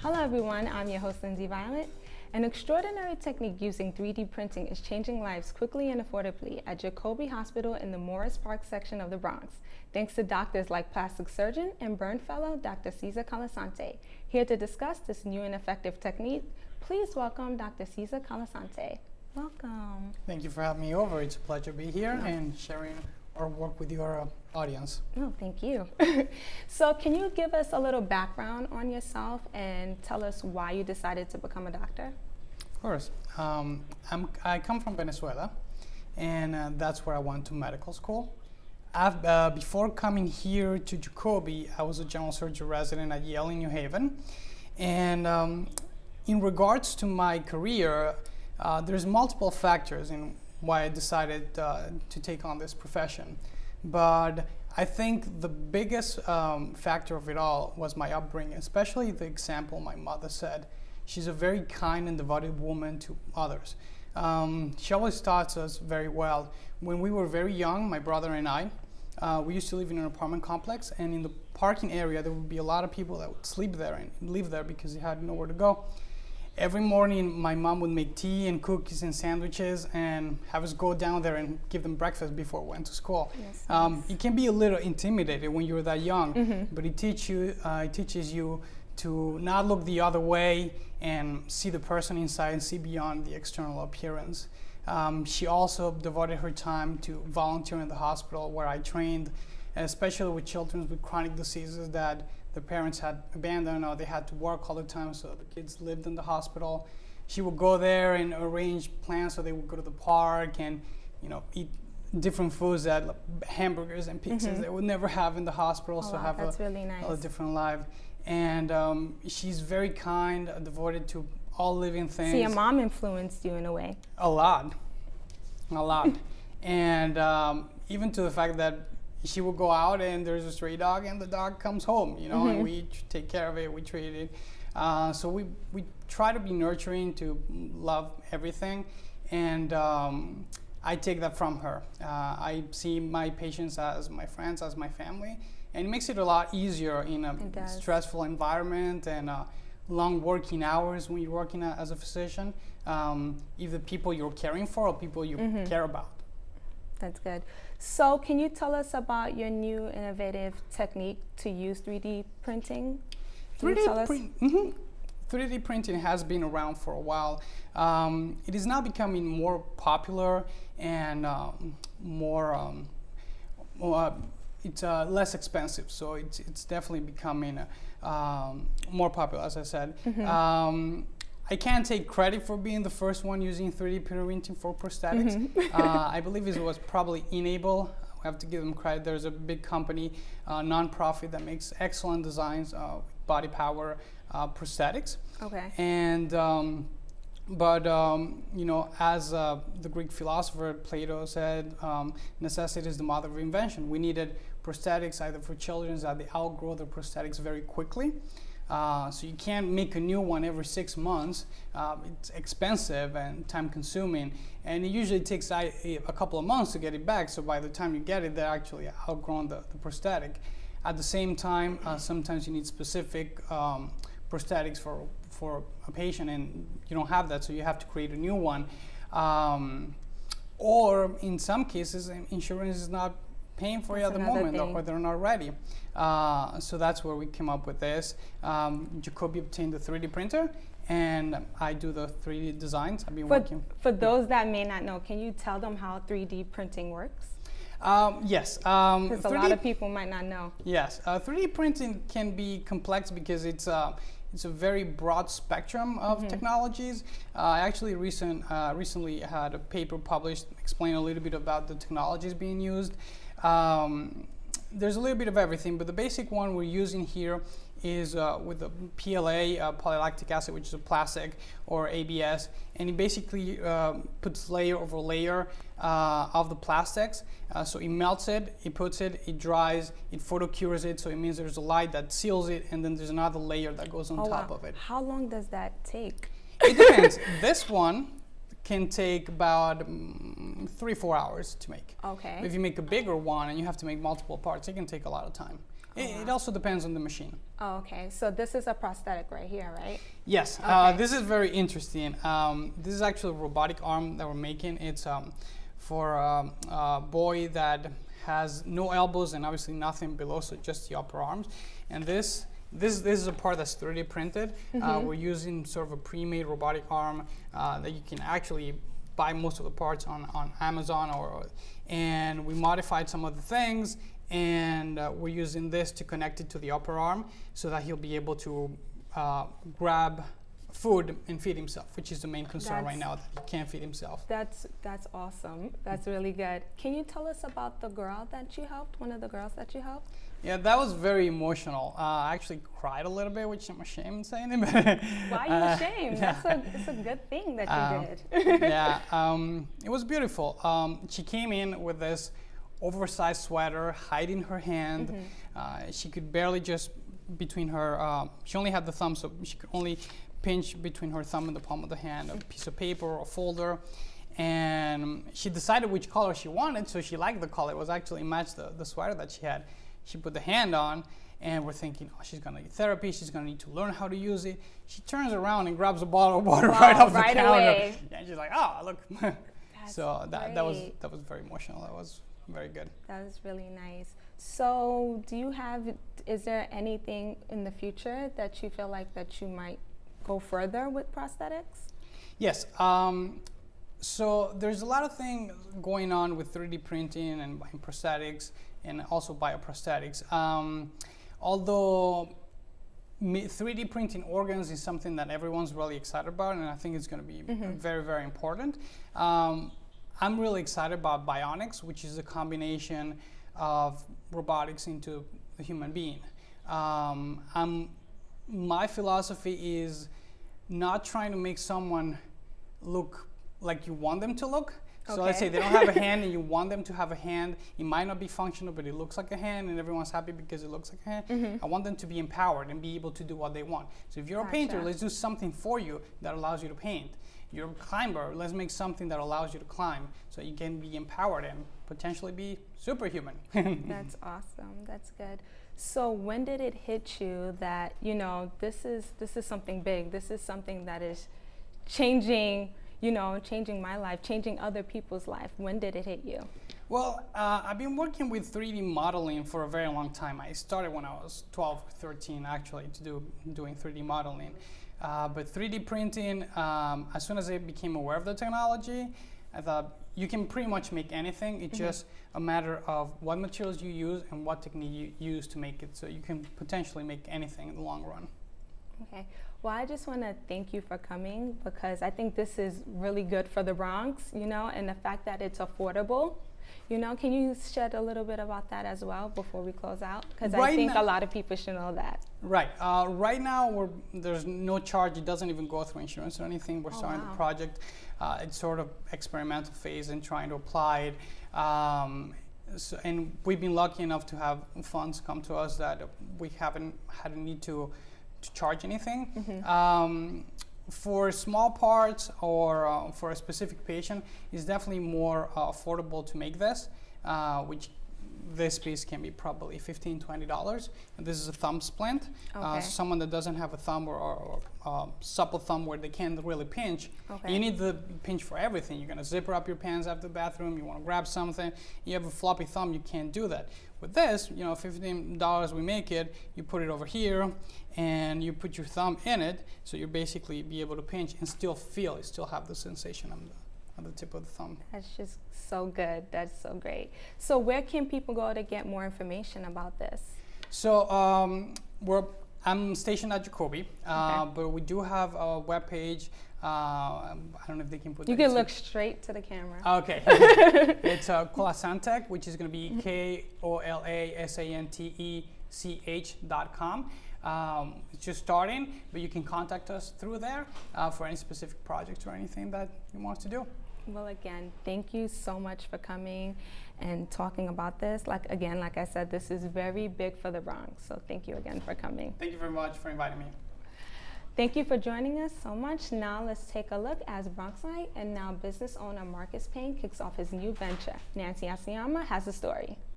Hello everyone, I'm your host Lindsay Violet. An extraordinary technique using 3D printing is changing lives quickly and affordably at Jacobi Hospital in the Morris Park section of the Bronx, thanks to doctors like plastic surgeon and burn fellow Dr. Cesar Calasante. Here to discuss this new and effective technique, please welcome Dr. Cesar Calasante. Welcome. Thank you for having me over. It's a pleasure to be here and sharing our work with your audience. Oh, thank you. So can you give us a little background on yourself and tell us why you decided to become a doctor? Of course. I come from Venezuela, and that's where I went to medical school. Before coming here to Jacobi, I was a general surgery resident at Yale in New Haven. And in regards to my career, there's multiple factors in why I decided to take on this profession. But I think the biggest factor of it all was my upbringing, especially the example my mother said. She's a very kind and devoted woman to others. She always taught us very well. When we were very young, my brother and I, we used to live in an apartment complex, and in the parking area there would be a lot of people that would sleep there and live there because they had nowhere to go. Every morning, my mom would make tea and cookies and sandwiches and have us go down there and give them breakfast before we went to school. Yes, nice. It can be a little intimidating when you're that young, but it teaches you to not look the other way and see the person inside and see beyond the external appearance. She also devoted her time to volunteer in the hospital where I trained, especially with children with chronic diseases that the parents had abandoned or they had to work all the time, so the kids lived in the hospital. She would go there and arrange plans so they would go to the park and, eat different foods, that hamburgers and pizzas they would never have in the hospital. Oh, so wow, have that's really nice. a different life. And she's very kind, devoted to all living things. So your mom influenced you in a way? A lot. And even to the fact that she would go out and there's a stray dog and the dog comes home, and we take care of it, we treat it. So we try to be nurturing, to love everything. And I take that from her. I see my patients as my friends, as my family. And it makes it a lot easier in a stressful environment and long working hours when you're working as a physician. Either people you're caring for or people you care about. That's good. So can you tell us about your new innovative technique to use 3D printing? 3D printing has been around for a while. It is now becoming more popular and it's less expensive. So it's definitely becoming more popular, as I said. I can't take credit for being the first one using 3D printing for prosthetics. I believe it was probably Enable. I have to give them credit. There's a big company, nonprofit, that makes excellent designs, body power prosthetics. Okay. And as the Greek philosopher Plato said, necessity is the mother of invention. We needed prosthetics either for children that they outgrow their prosthetics very quickly. So you can't make a new one every 6 months. It's expensive and time consuming, and it usually takes a couple of months to get it back. So by the time you get it, they're actually outgrown the prosthetic. At the same time, sometimes you need specific prosthetics for a patient, and you don't have that, so you have to create a new one. Or in some cases, insurance is not paying for it at the moment, or they're not ready. So that's where we came up with this. Jacobi obtained the 3D printer, and I do the 3D designs. I've been working. For those that may not know, can you tell them how 3D printing works? Yes. Because a lot of people might not know. Yes. 3D printing can be complex because it's a very broad spectrum of technologies. I actually recently had a paper published explaining a little bit about the technologies being used. There's a little bit of everything, but the basic one we're using here is with the PLA, polylactic acid, which is a plastic, or ABS, and it basically puts layer over layer of the plastics. So it melts it, it puts it, it dries, it photocures it, so it means there's a light that seals it, and then there's another layer that goes on top of it. How long does that take? It depends. This one can take about 3-4 hours to make. Okay. If you make a bigger one and you have to make multiple parts, it can take a lot of time. It also depends on the machine. Oh, okay. So this is a prosthetic right here, right? Yes, Okay. this is very interesting. This is actually a robotic arm that we're making. It's for a boy that has no elbows and obviously nothing below, so just the upper arms. And this is a part that's 3D printed. We're using sort of a pre-made robotic arm that you can actually buy most of the parts on Amazon, and we modified some of the things, and we're using this to connect it to the upper arm so that he'll be able to grab food and feed himself, which is the main concern right now, that he can't feed himself. That's awesome. That's really good. Can you tell us about the girl that you helped, one of the girls that you helped? Yeah, that was very emotional. I actually cried a little bit, which I'm ashamed of saying it. Why are you ashamed? It's a good thing that you did. Yeah, it was beautiful. She came in with this oversized sweater, hiding her hand. She could barely just between her, she only had the thumb, so she could only pinch between her thumb and the palm of the hand a piece of paper or a folder. And she decided which color she wanted, so she liked the color. It was actually matched the sweater that she had. She put the hand on, and we're thinking, oh, she's gonna need therapy, she's gonna need to learn how to use it. She turns around and grabs a bottle of water right off the counter. Away. And she's like, oh, look. So that was very emotional. That was very good. That was really nice. So is there anything in the future that you feel like that you might go further with prosthetics? Yes. So there's a lot of things going on with 3D printing and prosthetics, and also bioprosthetics. Although 3D printing organs is something that everyone's really excited about, and I think it's going to be very, very important. I'm really excited about bionics, which is a combination of robotics into a human being. My philosophy is not trying to make someone look like you want them to look. So let's say they don't have a hand and you want them to have a hand. It might not be functional, but it looks like a hand and everyone's happy because it looks like a hand. I want them to be empowered and be able to do what they want. So if you're a painter, let's do something for you that allows you to paint. You're a climber, let's make something that allows you to climb so you can be empowered and potentially be superhuman. That's awesome. That's good. So when did it hit you that, this is something big, this is something that is changing my life, changing other people's life? When did it hit you? Well, I've been working with 3D modeling for a very long time. I started when I was 12, 13 actually doing 3D modeling. But 3D printing, as soon as I became aware of the technology, I thought you can pretty much make anything. It's just a matter of what materials you use and what technique you use to make it. So you can potentially make anything in the long run. Okay. Well, I just want to thank you for coming, because I think this is really good for the Bronx, and the fact that it's affordable. Can you shed a little bit about that as well before we close out? Because I think a lot of people should know that. Right. Right now, there's no charge. It doesn't even go through insurance or anything. We're starting the project. It's sort of experimental phase and trying to apply it. And we've been lucky enough to have funds come to us that we haven't had a need to charge anything. For small parts or for a specific patient, it's definitely more affordable to make this, which this piece can be probably $15, $20. And this is a thumb splint. Someone that doesn't have a thumb or supple thumb where they can't really pinch, you need the pinch for everything. You're gonna zipper up your pants after the bathroom, you wanna grab something, you have a floppy thumb, you can't do that. With this, $15 we make it, you put it over here and you put your thumb in it, so you basically be able to pinch and still feel, you still have the sensation on the tip of the thumb. That's just so good. That's so great. So where can people go to get more information about this? So I'm stationed at Jacoby, but we do have a webpage. I don't know if they can put. You can look straight to the camera. Okay. It's Colasantech, which is going to be KOLASANTECH.com. It's just starting, but you can contact us through there for any specific projects or anything that you want us to do. Well, again, thank you so much for coming and talking about this. Like I said, this is very big for the Bronx. So thank you again for coming. Thank you very much for inviting me. Thank you for joining us so much. Now let's take a look as BronxNet and now business owner Marcus Payne kicks off his new venture. Nancy Asiyama has a story.